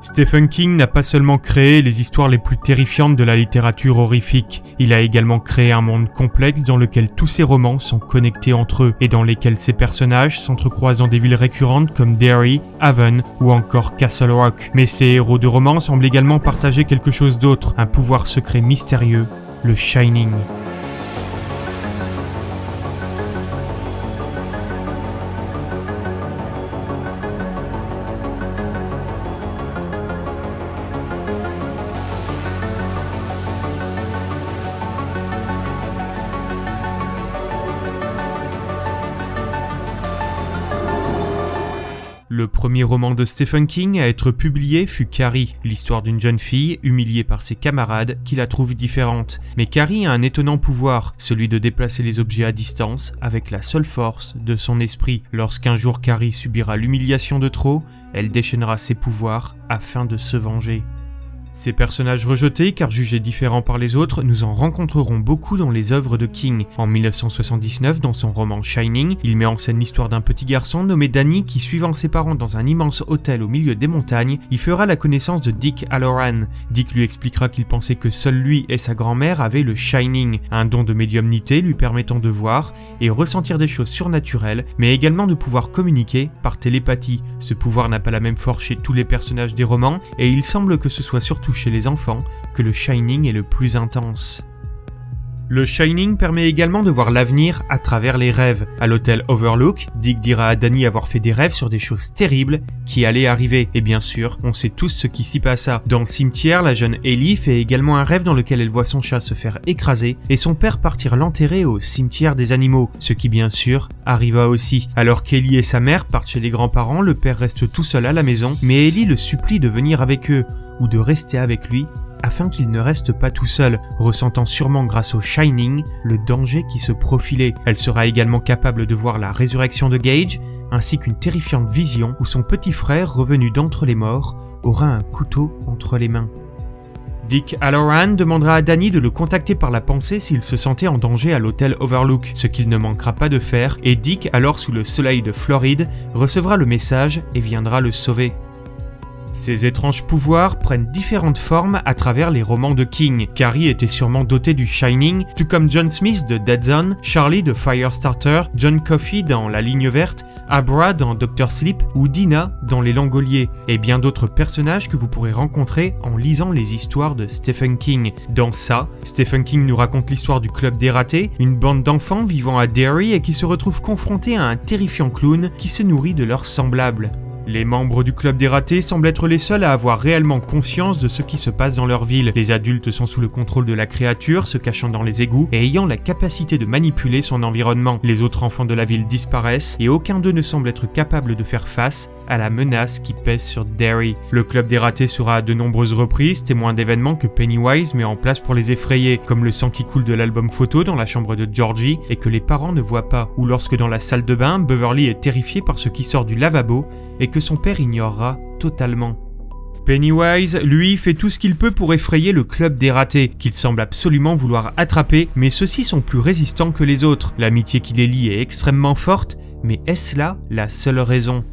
Stephen King n'a pas seulement créé les histoires les plus terrifiantes de la littérature horrifique, il a également créé un monde complexe dans lequel tous ses romans sont connectés entre eux et dans lesquels ses personnages s'entrecroisent dans des villes récurrentes comme Derry, Haven ou encore Castle Rock. Mais ces héros de romans semblent également partager quelque chose d'autre, un pouvoir secret mystérieux, le Shining. Le premier roman de Stephen King à être publié fut Carrie, l'histoire d'une jeune fille humiliée par ses camarades qui la trouvent différente. Mais Carrie a un étonnant pouvoir, celui de déplacer les objets à distance avec la seule force de son esprit. Lorsqu'un jour Carrie subira l'humiliation de trop, elle déchaînera ses pouvoirs afin de se venger. Ces personnages rejetés car jugés différents par les autres, nous en rencontrerons beaucoup dans les œuvres de King. En 1979, dans son roman Shining, il met en scène l'histoire d'un petit garçon nommé Danny qui, suivant ses parents dans un immense hôtel au milieu des montagnes, y fera la connaissance de Dick Halloran. Dick lui expliquera qu'il pensait que seul lui et sa grand-mère avaient le Shining, un don de médiumnité lui permettant de voir et ressentir des choses surnaturelles, mais également de pouvoir communiquer par télépathie. Ce pouvoir n'a pas la même force chez tous les personnages des romans, et il semble que ce soit surtout chez les enfants que le Shining est le plus intense. Le Shining permet également de voir l'avenir à travers les rêves. À l'hôtel Overlook, Dick dira à Danny avoir fait des rêves sur des choses terribles qui allaient arriver. Et bien sûr, on sait tous ce qui s'y passa. Dans le cimetière, la jeune Ellie fait également un rêve dans lequel elle voit son chat se faire écraser et son père partir l'enterrer au cimetière des animaux, ce qui bien sûr arriva aussi. Alors qu'Ellie et sa mère partent chez les grands-parents, le père reste tout seul à la maison, mais Ellie le supplie de venir avec eux, ou de rester avec lui, afin qu'il ne reste pas tout seul, ressentant sûrement grâce au Shining le danger qui se profilait. Elle sera également capable de voir la résurrection de Gage, ainsi qu'une terrifiante vision où son petit frère, revenu d'entre les morts, aura un couteau entre les mains. Dick Halloran demandera à Danny de le contacter par la pensée s'il se sentait en danger à l'hôtel Overlook, ce qu'il ne manquera pas de faire, et Dick, alors sous le soleil de Floride, recevra le message et viendra le sauver. Ces étranges pouvoirs prennent différentes formes à travers les romans de King. Carrie était sûrement dotée du Shining, tout comme John Smith de Dead Zone, Charlie de Firestarter, John Coffey dans La Ligne Verte, Abra dans Dr. Sleep ou Dina dans Les Langoliers, et bien d'autres personnages que vous pourrez rencontrer en lisant les histoires de Stephen King. Dans ça, Stephen King nous raconte l'histoire du Club des Ratés, une bande d'enfants vivant à Derry et qui se retrouvent confrontés à un terrifiant clown qui se nourrit de leurs semblables. Les membres du Club des Ratés semblent être les seuls à avoir réellement conscience de ce qui se passe dans leur ville. Les adultes sont sous le contrôle de la créature, se cachant dans les égouts et ayant la capacité de manipuler son environnement. Les autres enfants de la ville disparaissent et aucun d'eux ne semble être capable de faire face à la menace qui pèse sur Derry. Le Club des Ratés sera à de nombreuses reprises témoin d'événements que Pennywise met en place pour les effrayer, comme le sang qui coule de l'album photo dans la chambre de Georgie et que les parents ne voient pas, ou lorsque dans la salle de bain, Beverly est terrifié par ce qui sort du lavabo et que son père ignorera totalement. Pennywise, lui, fait tout ce qu'il peut pour effrayer le Club des Ratés, qu'il semble absolument vouloir attraper, mais ceux-ci sont plus résistants que les autres. L'amitié qui les lie est extrêmement forte, mais est-ce là la seule raison ?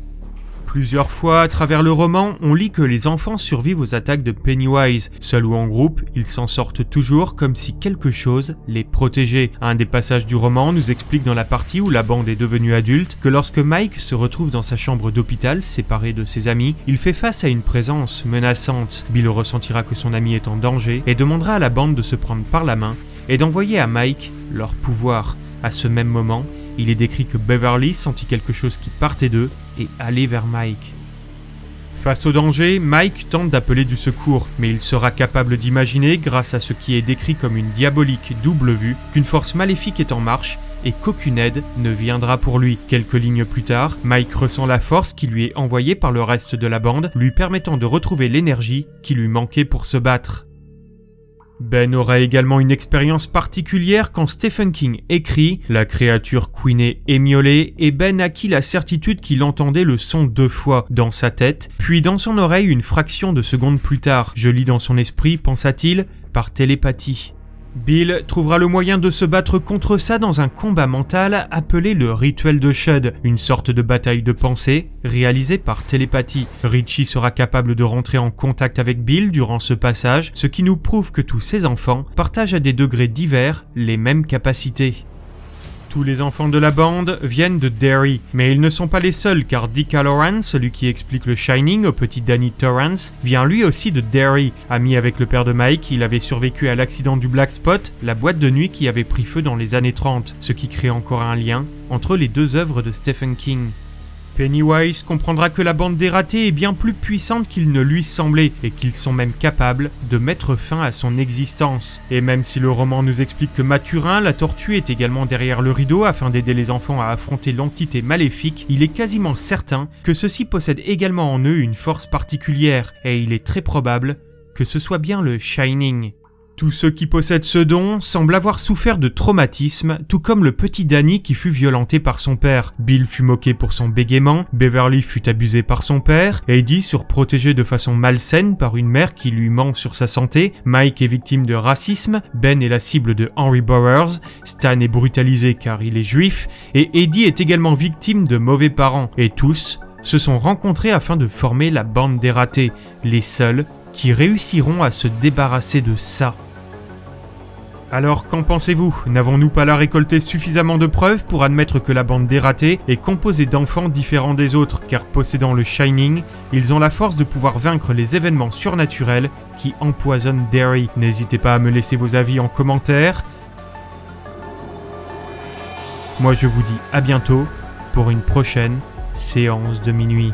Plusieurs fois à travers le roman, on lit que les enfants survivent aux attaques de Pennywise. Seuls ou en groupe, ils s'en sortent toujours comme si quelque chose les protégeait. Un des passages du roman nous explique dans la partie où la bande est devenue adulte que lorsque Mike se retrouve dans sa chambre d'hôpital, séparé de ses amis, il fait face à une présence menaçante. Bill ressentira que son ami est en danger et demandera à la bande de se prendre par la main et d'envoyer à Mike leur pouvoir. À ce même moment, il est décrit que Beverly sentit quelque chose qui partait d'eux et allait vers Mike. Face au danger, Mike tente d'appeler du secours, mais il sera capable d'imaginer, grâce à ce qui est décrit comme une diabolique double vue, qu'une force maléfique est en marche et qu'aucune aide ne viendra pour lui. Quelques lignes plus tard, Mike ressent la force qui lui est envoyée par le reste de la bande, lui permettant de retrouver l'énergie qui lui manquait pour se battre. Ben aura également une expérience particulière quand Stephen King écrit « La créature couinait et miaulait » et Ben acquit la certitude qu'il entendait le son 2 fois, dans sa tête, puis dans son oreille une fraction de seconde plus tard. « Je lis dans son esprit », pensa-t-il, par télépathie. Bill trouvera le moyen de se battre contre ça dans un combat mental appelé le rituel de Shud, une sorte de bataille de pensée réalisée par télépathie. Richie sera capable de rentrer en contact avec Bill durant ce passage, ce qui nous prouve que tous ces enfants partagent à des degrés divers les mêmes capacités. Tous les enfants de la bande viennent de Derry, mais ils ne sont pas les seuls car Dick Halloran, celui qui explique le Shining au petit Danny Torrance, vient lui aussi de Derry. Ami avec le père de Mike, il avait survécu à l'accident du Black Spot, la boîte de nuit qui avait pris feu dans les années 30, ce qui crée encore un lien entre les deux œuvres de Stephen King. Pennywise comprendra que la bande des ratés est bien plus puissante qu'il ne lui semblait et qu'ils sont même capables de mettre fin à son existence. Et même si le roman nous explique que Mathurin, la tortue, est également derrière le rideau afin d'aider les enfants à affronter l'entité maléfique, il est quasiment certain que ceux-ci possèdent également en eux une force particulière et il est très probable que ce soit bien le Shining. Tous ceux qui possèdent ce don semblent avoir souffert de traumatisme, tout comme le petit Danny qui fut violenté par son père. Bill fut moqué pour son bégaiement, Beverly fut abusée par son père, Eddie surprotégé de façon malsaine par une mère qui lui ment sur sa santé, Mike est victime de racisme, Ben est la cible de Henry Burroughs, Stan est brutalisé car il est juif, et Eddie est également victime de mauvais parents, et tous se sont rencontrés afin de former la bande des ratés, les seuls qui réussiront à se débarrasser de ça. Alors qu'en pensez-vous? N'avons-nous pas là récolté suffisamment de preuves pour admettre que la bande des ratés est composée d'enfants différents des autres, car possédant le Shining, ils ont la force de pouvoir vaincre les événements surnaturels qui empoisonnent Derry. N'hésitez pas à me laisser vos avis en commentaire. Moi je vous dis à bientôt pour une prochaine séance de minuit.